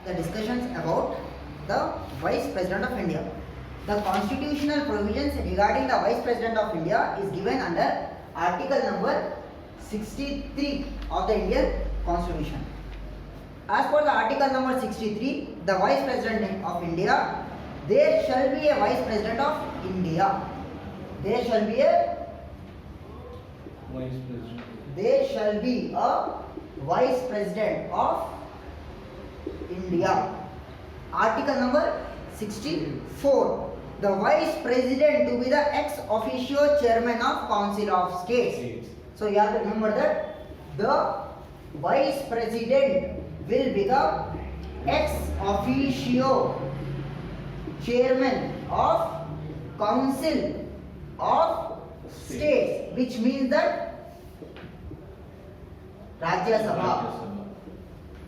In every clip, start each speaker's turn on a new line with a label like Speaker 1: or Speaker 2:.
Speaker 1: the discussions about the Vice President of India. The constitutional provisions regarding the Vice President of India is given under Article number 63 of the Indian Constitution. As per the Article number 63, the Vice President of India, there shall be a Vice President of India. There shall be a
Speaker 2: Vice President.
Speaker 1: There shall be a Vice President of India. Article number 64. The Vice President to be the ex officio Chairman of Council of States. So you have to remember that the Vice President will become ex officio Chairman of Council of States, which means that Rajya Sabha.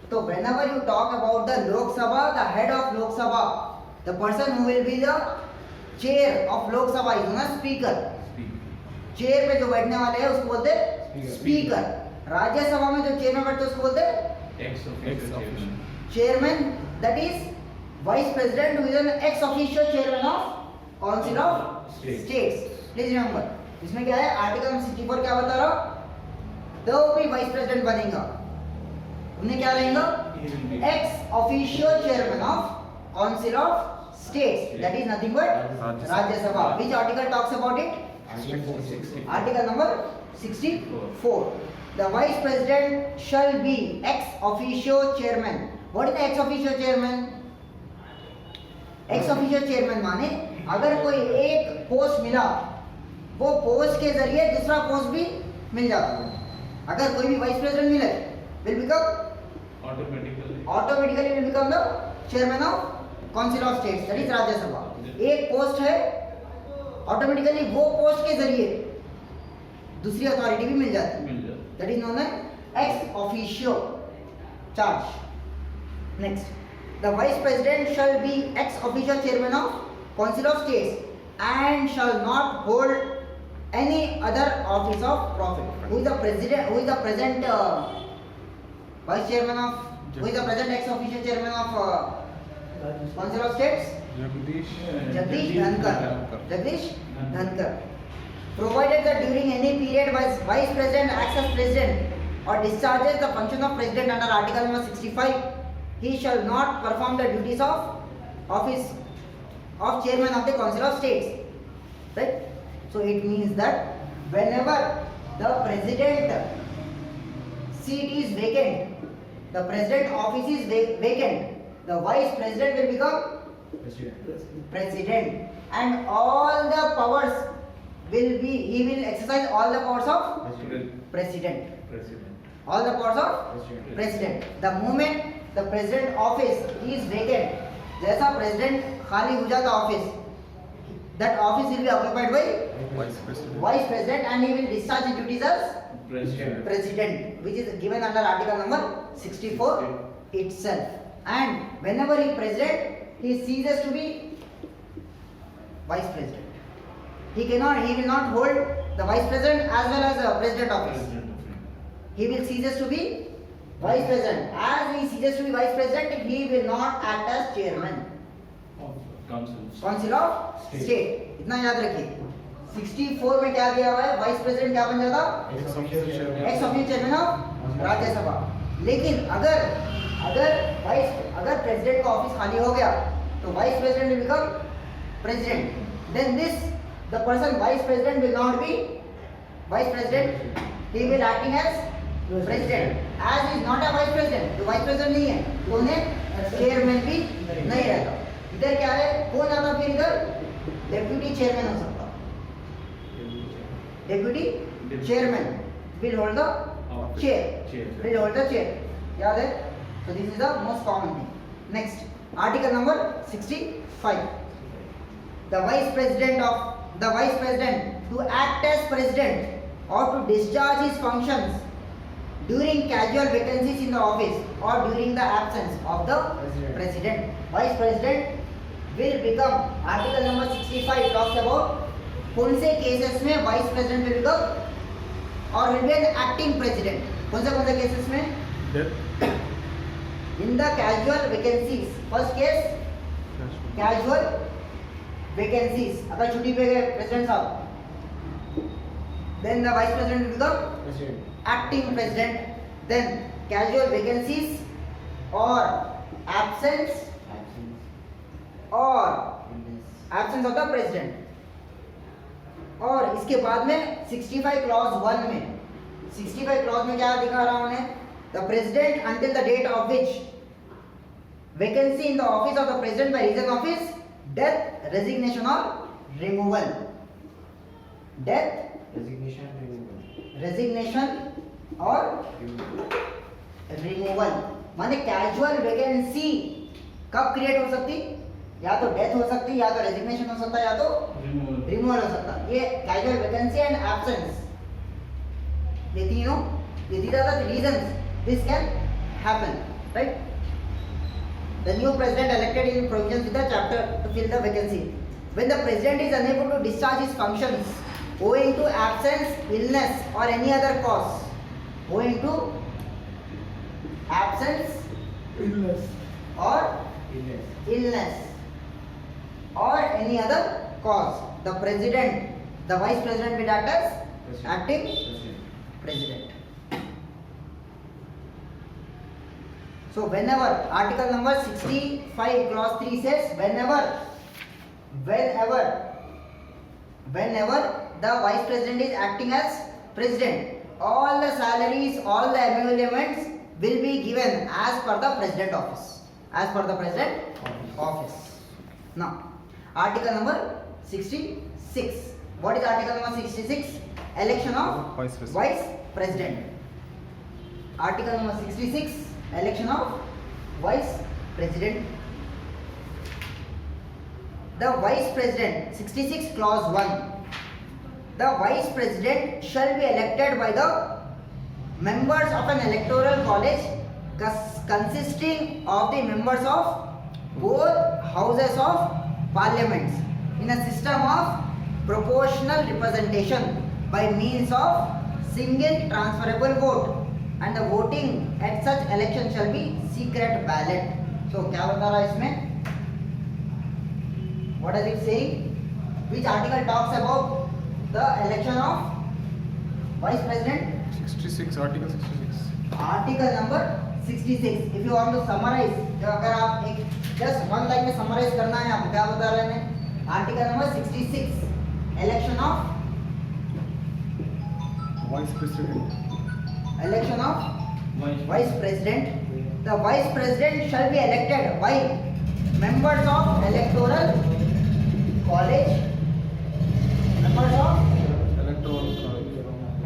Speaker 1: So whenever you talk about the Lok Sabha, the head of Lok Sabha, the person who will be the chair of Lok Sabha is known as speaker. Chair पे जो बैठने वाले हैं उसको बोलते हैं speaker. Rajya Sabha में जो चेयर में बैठते हैं उसको बोलते हैं
Speaker 2: Ex officio.
Speaker 1: Chairman. That is vice president who is an x officio chairman of council of states. Please remember, इसमें क्या है, आर्टिकल 64 क्या बता रहा हूं, तो भी वाइस प्रेसिडेंट बनेगा, उन्हें क्या रहेगा, x officio chairman of council of states. That is nothing but Rajya Sabha. Which article talks about it? Article number 64. The Vice President shall be ex officio chairman. What is the ex officio chairman? Ex officio chairman माने अगर कोई एक post मिला, वो post के जरिए दूसरा post भी मिल जाता है. अगर कोई भी वाइस प्रेसिडेंट मिले, will become automatically will become the chairman of council of states, that is Rajya Sabha. एक पोस्ट है, ऑटोमेटिकली वो पोस्ट के जरिए दूसरी अथॉरिटी भी मिल जाती है. That is known as ex officio charge. Next, the vice president shall be ex officio chairman of council of states and shall not hold any other office of profit. Who is the president, who is the present vice chairman of, who is the present ex officio chairman of council of states? Jagdish Dhankar. Provided that during any period Vice President acts as President or discharges the function of President under Article number 65, he shall not perform the duties of office of Chairman of the Council of States. Right? So it means that whenever the President seat is vacant, the President office is vacant, the Vice President will become President, and all the powers will be, he will exercise all the powers of President. All the powers of President. The moment the President office is vacant, जैसा President खाली हो जाता office, that office will be occupied by Vice President, and he will discharge the duties as President, which is given under Article number 64 itself. And whenever he President, he ceases to be Vice President. He will not hold the Vice President as well as the President office. He will ceases to be Vice President. As he ceases to be Vice President, he will not act as Chairman Council of State. इतना याद रखिए. 64 में क्या दिया हुआ है, vice president क्या बन जाता, ex officio chairman of Rajya Sabha. लेकिन अगर प्रेसिडेंट का ऑफिस खाली हो गया, तो vice president will become president. Then the person vice president will not be vice president, he will acting as president. As is not a vice president, तो vice president नहीं है, तो उन्हें चेयरमैन भी नहीं रहता. इधर क्या है, कौन आता फिर इधर, डेप्यूटी चेयरमैन हो सकता. Deputy chairman will hold the chair. याद है? So this is the most common thing. Next, Article number 65. The Vice President to act as President or to discharge his functions during casual vacancies in the office or during the absence of the President. Vice President will become, Article number 65 talks about कौन से cases में Vice President will become or will be an acting President. कौन से cases में? In the casual vacancies, first case casual vacancies, अगर छुट्टी पे गए प्रेसिडेंट साहब, then the vice president will become acting president. Then casual vacancies or absence of the president. और इसके बाद में 65 clause 1 में 65 clause में क्या दिखा रहा हूं उन्हें, the president until the date of which vacancy in the office of the president by reason of his death, resignation or removal. Death, resignation or removal. माने कैजुअल वैकेंसी कब क्रिएट हो सकती, या तो डेथ हो सकती, या तो रेजिग्नेशन हो सकता, या तो रिमूवल हो सकता. ये कैजुअल वैकेंसी एंड एब्सेंस, ये तीनों, ये these are the reasons this can happen, right? The new president elected in provisions with the chapter to fill the vacancy. When the president is unable to discharge his functions owing to absence, illness or any other cause, owing to absence, illness or any other cause, the president, the vice president will act as acting president. So whenever, article number 65 clause 3 says whenever the vice president is acting as president, all the salaries, all the emoluments will be given as per the president office, Now article number 66. What is article number 66? Election of vice president. Article number 66, election of vice president. The vice president, 66 clause 1. The vice president shall be elected by the members of an electoral college consisting of the members of both houses of parliament in a system of proportional representation by means of single transferable vote, and the voting at such election shall be secret ballot. So क्या बता रहा है इसमें? What is it saying? Which article talks about the election of vice president?
Speaker 3: 66, article 66.
Speaker 1: Article number 66. If you want to summarize, तो अगर आप एक just one line में summarize करना है, आपको क्या बता रहे हैं? Article number 66, election of
Speaker 3: Vice President.
Speaker 1: Election of vice president. The vice president shall be elected by members of electoral college. Members of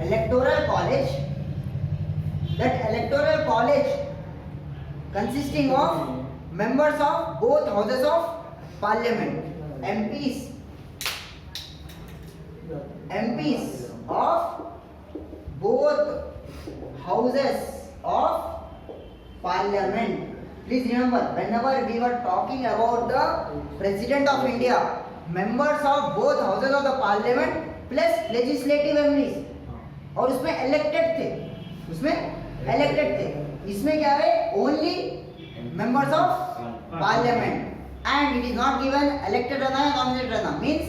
Speaker 1: electoral college. That electoral college consisting of members of both houses of parliament, MPs of both houses of parliament. Please remember, whenever we were talking about the president of India, members of both houses of the parliament plus legislative assemblies, और उसमें elected थे, इसमें क्या है? Only members of parliament, and it is not given elected रहना है nominated रहना, means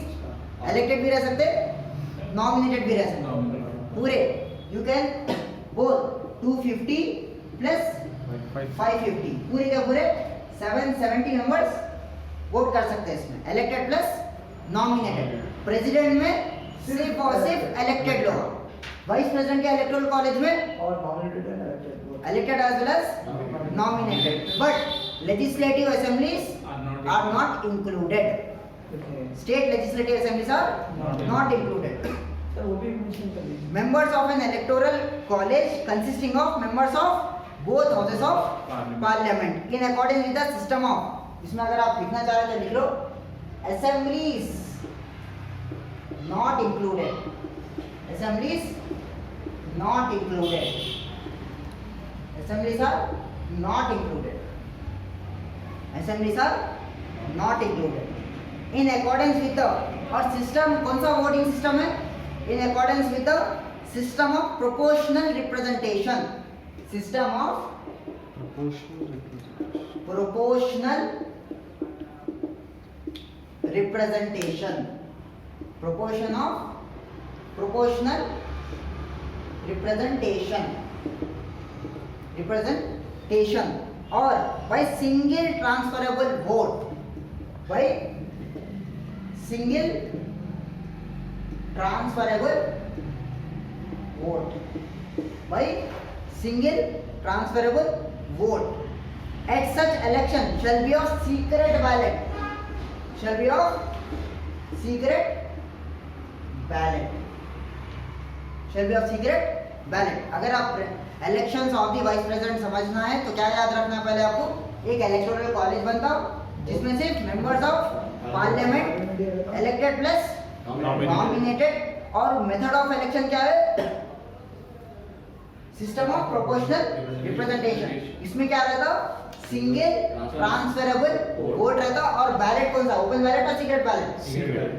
Speaker 1: elected भी रह सकते, nominated भी रह सकते, पूरे you can both 250 plus 550, पूरे के पूरे 770 members वोट कर सकते हैं इसमें, elected plus nominated. प्रेसिडेंट में सिर्फ और सिर्फ elected लोग, वाइस प्रेसिडेंट के इलेक्टोरल कॉलेज में
Speaker 2: और nominated and elected.
Speaker 1: elected as well as nominated, but legislative assemblies are not included.
Speaker 2: Okay.
Speaker 1: State legislative assemblies are not included.
Speaker 2: Sir वो भी mention कर दीजिए.
Speaker 1: Members of an electoral college consisting of members of both houses of parliament in accordance with the system of, इसमें अगर आप लिखना चाह रहे तो लिख लो, assemblies not included, assemblies not included, assemblies are not included, assemblies are not included in accordance with the, और system कौन सा voting system है? In accordance with the system of proportional representation, system of
Speaker 3: Proportional
Speaker 1: proportional
Speaker 3: representation.
Speaker 1: representation. Proportional representation or by single transferable vote, by single transferable vote, by single transferable vote. At such election shall be of secret ballot, shall be of secret ballot, shall be of secret ballot. अगर आप elections of the vice president समझना है तो क्या याद रखना है पहले आपको, एक इलेक्टोरल कॉलेज बनता जिसमें सिर्फ members of parliament elected plus nominated, और मेथड ऑफ इलेक्शन क्या है, सिस्टम ऑफ प्रोपोर्शनल रिप्रेजेंटेशन. इसमें क्या रहता, सिंगल ट्रांसफरेबल वोट रहता, और बैलेट कौन सा, ओपन बैलेट और secret ballot,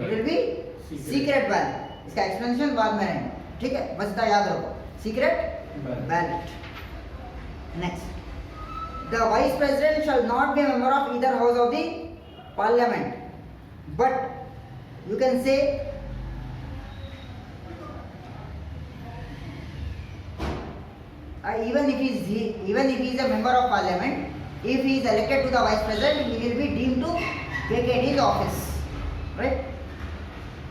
Speaker 1: it will be secret ballot. इसका एक्सप्लेनेशन बाद में रहेगा, ठीक है, बस इतना याद रखो, secret ballot. Next, the vice president shall not be member of either house of the parliament, but you can say even if he is a member of parliament, if he is elected to the vice president, he will be deemed to vacate his office, right?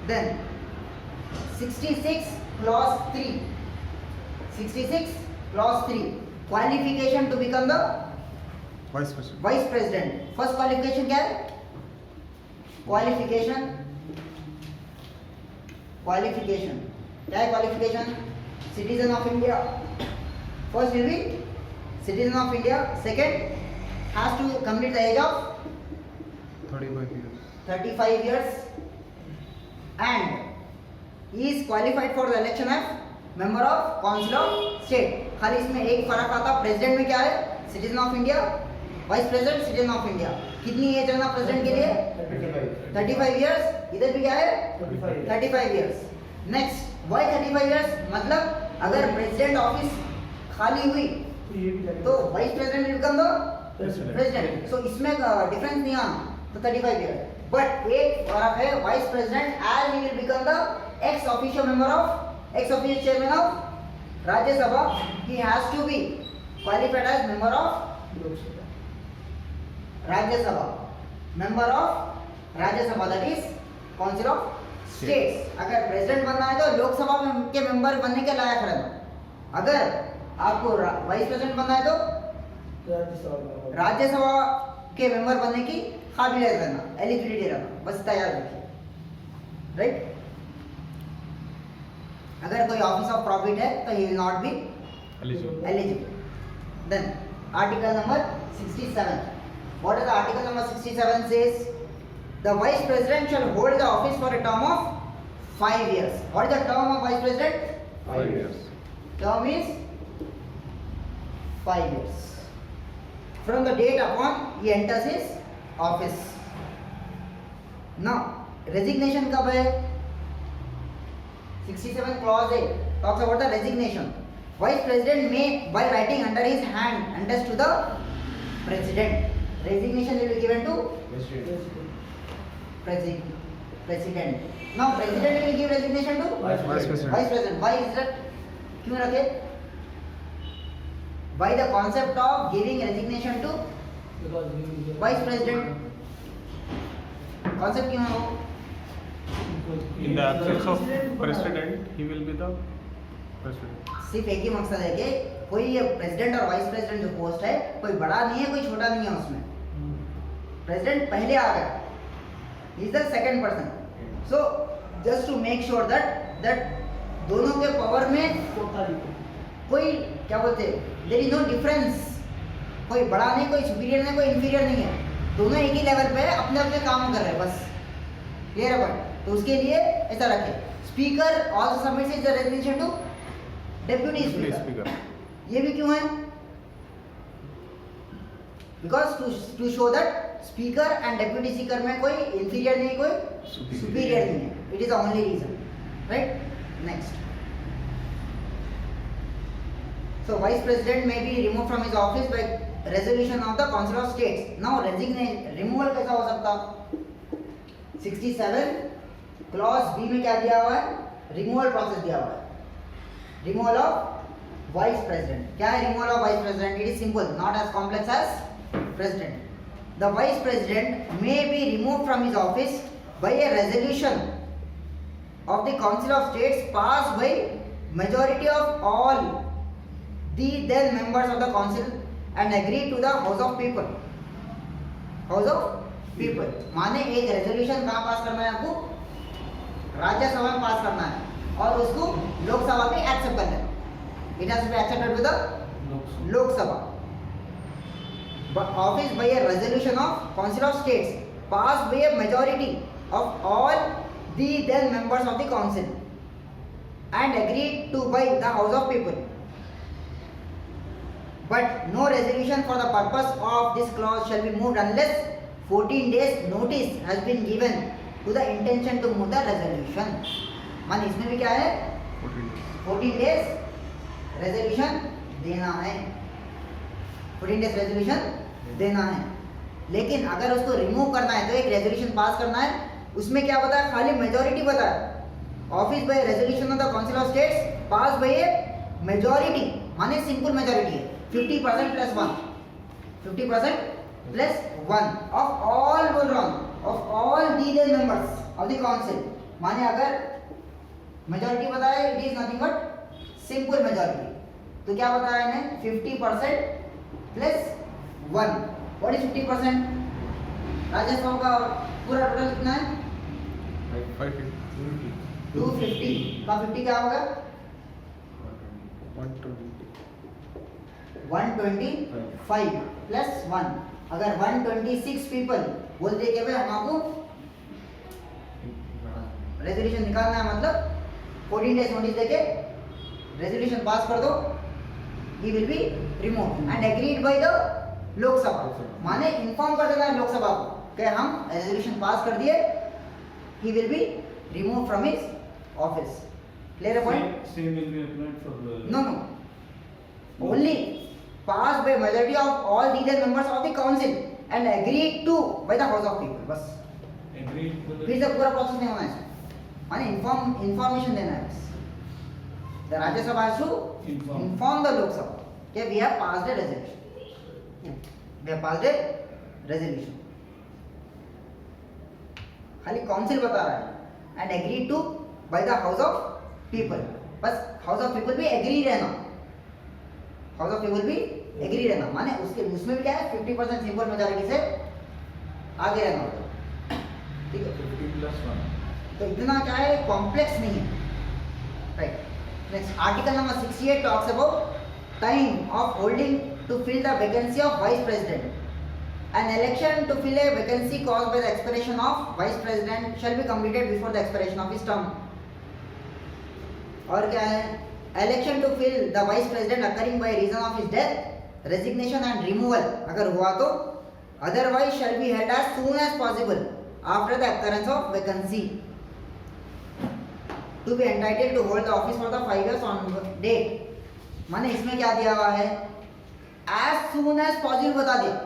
Speaker 1: Then 66 clause 3, 66 clause 3, qualification to become the
Speaker 3: vice president.
Speaker 1: vice president. First qualification क्या है, qualification क्या है qualification, citizen of India. First will be citizen of India. Second, has to complete the age of
Speaker 3: 35 years.
Speaker 1: 35 years and is qualified for the election as member of council of state. खाली इसमें एक फर्क आता, president में क्या है, citizen of India, vice president citizen of India. कितनी as रहना प्रेसिडेंट के लिए, 35 years. इधर भी क्या है, 35 years. नेक्स्ट, वाई 35 years, मतलब अगर प्रेसिडेंट ऑफिस खाली हुई तो vice president will become the president. So इसमें डिफरेंस नहीं आना, तो 35 years. बट एक फर्क है, vice president as he will become the ex official member of, ex official chairman of Rajya Sabha, he has to be qualified as member of Rajya Sabha, member of Rajya Sabha, that is council of states. अगर president बनना है तो लोकसभा के member बनने के लायक रहना, अगर आपको वाइस प्रेसिडेंट बनना है तो राज्यसभा के मेंबर बनने की काबिलियत रहना, एलिजिबिलिटी रहना, बस इतना याद रखिए, राइट. अगर कोई ऑफिस ऑफ प्रॉफिट है तो he will not be eligible. Then article number 67. What is the article number 67 says, the vice president shall hold the office for a term of 5 years. What is the term of vice president,
Speaker 3: 5 years.
Speaker 1: term is 5 years from the date upon he enters his office. Now resignation कब है, 67 clause 8 talks about the resignation. Vice president may by writing under his hand attest to the president. Resignation will be given to president. Now president will give resignation to
Speaker 3: Vice president.
Speaker 1: vice president. Why is that, क्यों रखे, why the concept of giving resignation to vice president, concept क्यों है वो,
Speaker 3: In the absence of president, he will be the president.
Speaker 1: सिर्फ एक ही मकसद है कि कोई ये प्रेसिडेंट और वाइस प्रेसिडेंट जो पोस्ट है, कोई बड़ा नहीं है कोई छोटा नहीं है, उसमें प्रेसिडेंट पहले आ गया, he is the second person. So just to make sure that दोनों के पावर में कोई क्या बोलते हैं, देयर इज नो डिफरेंस, कोई बड़ा नहीं, कोई सुपीरियर नहीं, कोई इंफीरियर नहीं है, दोनों एक ही लेवल पे अपने अपने काम कर रहे हैं, बस. क्लियर है बात, तो उसके लिए ऐसा रखें. Speaker also submits his resignation to deputy speaker. ये भी क्यों है, because to show that speaker and deputy speaker में कोई इंफीरियर नहीं, कोई सुपीरियर नहीं है. It is the only reason, right. Next, so vice president may be removed from his office by resolution of the Council of States. Now removal कैसा हो सकता? 67 clause B में क्या दिया हुआ है? Removal process दिया हुआ है. Removal of vice president. क्या है removal of vice president? It is simple, not as complex as president. The vice president may be removed from his office by a resolution of the Council of States passed by majority of all the then members of the council and agreed to the House of People. House of People माने एक resolution कहाँ पास करना है आपको? राज्यसभा में पास करना है और उसको लोकसभा में एक्सेप्ट करना है. It has to be accepted with the Lok Sabha. Office by a resolution of Council of States passed by a majority of all the then members of the council and agreed to by the House of People. But no resolution for the purpose of this clause shall be moved unless 14 days notice has been given to the intention to move the resolution. मान इसमें भी क्या है? 14 days resolution देना है. 14 days resolution देना है. लेकिन अगर उसको रिमूव करना है तो एक रेजोल्यूशन पास करना है. उसमें क्या बताया? खाली मेजॉरिटी बताया. Office by resolution of the council of states pass by a majority माने सिंपल मेजॉरिटी है. 50% plus 1. 50% plus 1 of all of all the members of the council. माने अगर मेजॉरिटी बताया it is nothing but simple majority. तो क्या बताया इन्हें? 50% plus 1. What is 50%? Rajya Sabha का पूरा टोटल कितना है? 250 का 50 क्या होगा? 125 प्लस 1. अगर 126 पीपल बोल दे के भाई हम आपको रेजोल्यूशन निकालना है, मतलब 14 डेज नोटिस देके रेजोल्यूशन पास कर दो, ही will be remove and agreed by the Lok Sabha. माने इन्फॉर्म कर देना है लोकसभा को कि हम रेजोल्यूशन पास कर दिए, ही will be remove from his office. Clear point?
Speaker 4: Same will be applied for the.
Speaker 1: No. Only passed by majority of all the members of the council and agreed to by the House of People. बस.
Speaker 4: Agreed to the.
Speaker 1: फिर से पूरा process नहीं होना है. माने information देना है बस. The Rajya Sabha has to inform the Lok Sabha that we have passed a resolution. We have passed a resolution. खाली काउंसिल बता रहा है and agreed to by the House of People. बस House of People भी agree रहना. House of People भी agree रहना. माने उसके उसमें भी क्या है? 50% सिंपल मेजॉरिटी से आगे रहना होता. ठीक है?
Speaker 4: 50 plus 1.
Speaker 1: तो इतना क्या है? कॉम्प्लेक्स नहीं है. Right. Next article number 68 talks about time of holding to fill the vacancy of vice president. An election to fill a vacancy caused by the expiration of vice president shall be completed before the expiration of his term. और क्या है? Election to fill the vice president occurring by reason of his death, resignation and removal अगर हुआ तो otherwise shall be held as soon as possible after the occurrence of vacancy. To be entitled to hold the office for the 5 years on date. माने इसमें क्या दिया हुआ है? As soon as possible बता दिया.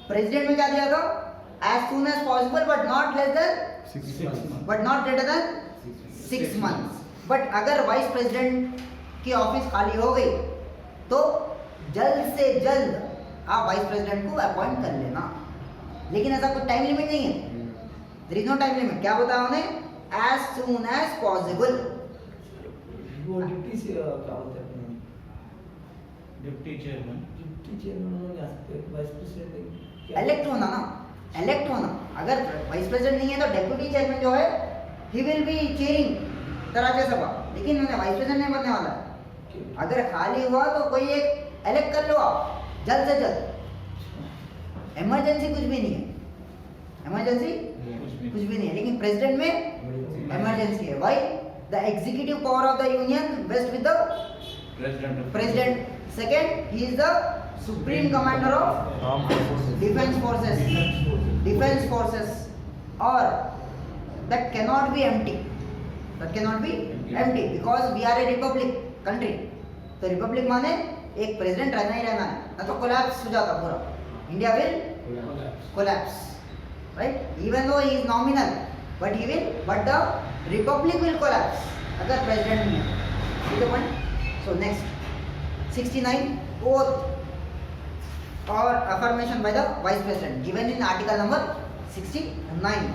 Speaker 1: प्रेसिडेंट में क्या दिया था? As soon as possible but not less than
Speaker 4: 6 months.
Speaker 1: but not greater than 6 months. But अगर वाइस प्रेसिडेंट की ऑफिस खाली हो गई तो जल्द से जल्द आप वाइस प्रेसिडेंट को अपॉइंट कर लेना. लेकिन ऐसा कोई टाइम लिमिट नहीं है. There is no time limit. क्या बताया उन्हें? As soon as possible.
Speaker 2: वो डिप्टी से क्या होता है अपने?
Speaker 4: Deputy chairman.
Speaker 2: डिप्टी चेयरमैन हो जा सकते हैं, वाइस प्रेसिडेंट.
Speaker 1: इलेक्ट होना ना, इलेक्ट होना. अगर वाइस प्रेसिडेंट नहीं है तो डेप्यूटी चेयरमैन जो है he will be chairing the Rajya Sabha. लेकिन उन्हें वाइस प्रेसिडेंट नहीं बनने वाला है. अगर खाली हुआ तो कोई एक इलेक्ट कर लो आप जल्द से जल्द. इमरजेंसी कुछ भी नहीं है. इमरजेंसी कुछ भी नहीं है. लेकिन प्रेसिडेंट में इमरजेंसी है. Why? The executive power of the union vest with the president. Second, he is the supreme commander of defence forces. Defence forces और that cannot be empty. That cannot be empty because we are a republic country. तो Republic माने एक president रहना ही रहना है. ना तो collapse हो जाता पूरा, India will collapse, right? Even though he is nominal, but the republic will collapse अगर president नहीं है. See the point? So next 69, oath or affirmation by the vice president given in article number 69.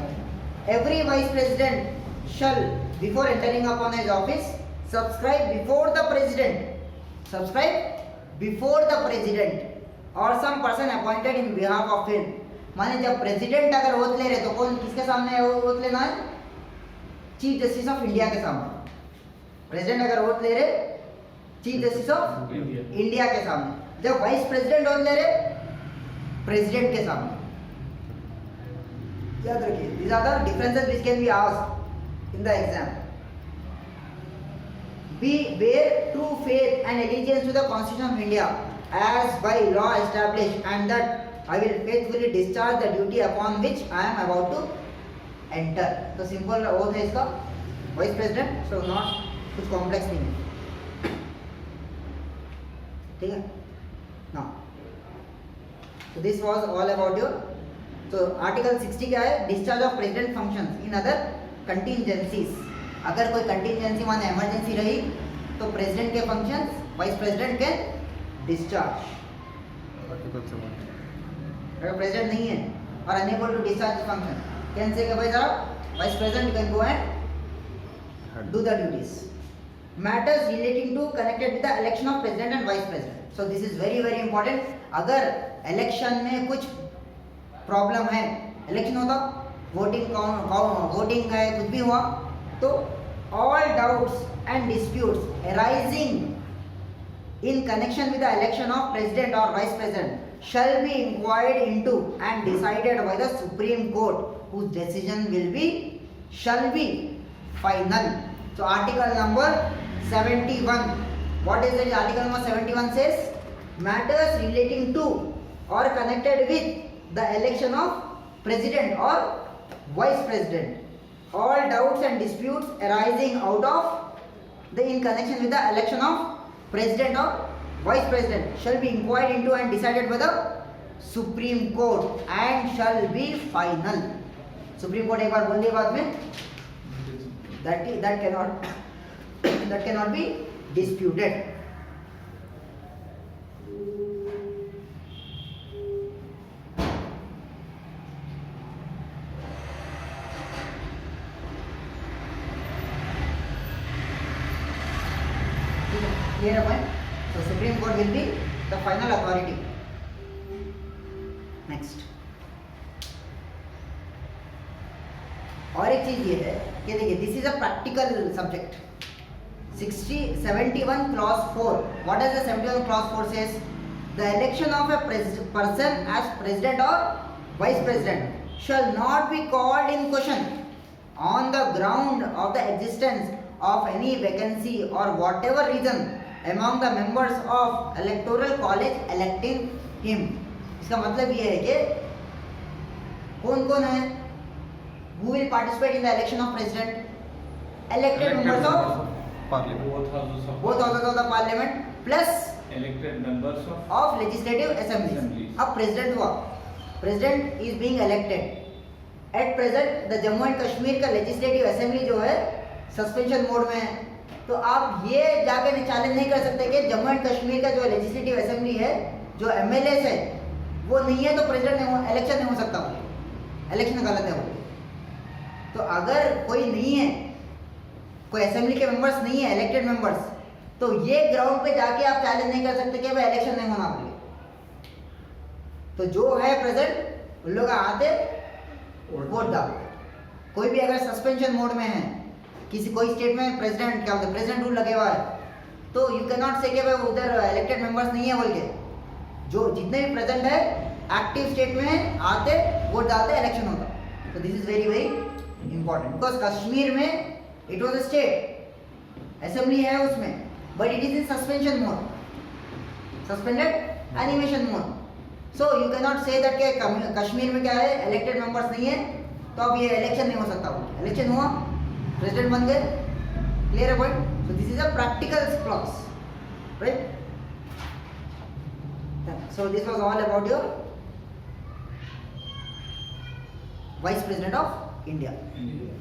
Speaker 1: Every vice president shall, before entering upon his office, subscribe before the president or some person appointed in behalf of him. माने जब president अगर oath ले रहे तो कौन किसके सामने oath लेना है? चीफ जस्टिस ऑफ इंडिया के सामने. प्रेसिडेंट अगर ओथ ले रहे चीफ जस्टिस ऑफ इंडिया के सामने. जब वाइस प्रेसिडेंट ओथ ले रहे प्रेसिडेंट के सामने. याद रखिए, these are the differences which can be asked in the exam. Bear true faith and allegiance to the Constitution of India as by law established, and that I will faithfully discharge the duty upon which I am about to enter. तो simple oath है इसका, vice president, so not कुछ complex नहीं है. ठीक है ना. So this was all about your. So article 60 क्या है? Discharge of president functions in other contingencies. अगर कोई कंटिजेंसी माने इमरजेंसी रही तो प्रेसिडेंट के functions vice president can discharge. अगर प्रेसिडेंट नहीं है और unable to discharge function, can say भाई साहब vice president can go and do the duties. Matters relating to connected with the election of president and vice president. So this is very very important. अगर election में कुछ problem है, election होता, voting है, कुछ भी हुआ, तो all doubts and disputes arising in connection with the election of president और vice president shall be inquired into and decided by the Supreme Court, whose decision shall be final. So article number 71, what is it? Article number 71 says matters relating to or connected with the election of president or vice president, all doubts and disputes arising out of in connection with the election of president or vice president shall be inquired into and decided by the Supreme Court and shall be final. Supreme Court एक बार बोल दिया बाद में, that cannot be disputed. Clear a point? So Supreme Court will be the final authority. Next. और एक चीज ये है कि देखिए, this is a practical subject. 71 clause 4. What does the 71 clause 4 says? The election of a person as president or vice president shall not be called in question on the ground of the existence of any vacancy or whatever reason among the members of electoral college electing him. इसका मतलब ये है कि कौन कौन है who will participate in the election of president? Elected members of
Speaker 3: parliament,
Speaker 1: both houses of the parliament plus
Speaker 4: elected members
Speaker 1: of legislative assemblies. अब president हुआ, president is being elected. At present the Jammu and Kashmir का legislative assembly जो है suspension mode में है. तो आप ये जाकर चैलेंज नहीं कर सकते कि जम्मू एंड कश्मीर का जो लेजिस्लेटिव असेंबली है, जो एमएलएस है, वो नहीं है तो प्रेसिडेंट इलेक्शन नहीं हो सकता. इलेक्शन गलत है वो. तो अगर कोई नहीं है, कोई असेंबली के मेंबर्स नहीं है, इलेक्टेड मेंबर्स, तो ये ग्राउंड पे जाके आप चैलेंज नहीं कर सकते कि भाई इलेक्शन नहीं होना चाहिए. तो जो है प्रेजेंट उन लोग आते वोट डालते. कोई भी अगर सस्पेंशन मोड में है, किसी कोई स्टेट में प्रेसिडेंट क्या होता है, प्रेसिडेंट रूल लगे हुआ है, तो यू कैन नॉट से कि भाई उधर इलेक्टेड मेंबर्स नहीं है बोल के. जो जितने भी प्रेजेंट है एक्टिव स्टेट में आते वोट डालते, इलेक्शन होता. तो this is very very important because Kashmir में it was a state, assembly है उसमें, but it is in suspension mode, suspended animation mode. So you can not say that के कश्मीर में क्या है, इलेक्टेड मेंबर्स नहीं है तो अब ये इलेक्शन नहीं हो सकता. इलेक्शन हुआ, प्रेसिडेंट बन गए. क्लियर है point? So this is a practical clause, right? So this was all about your Vice President of India.
Speaker 4: India.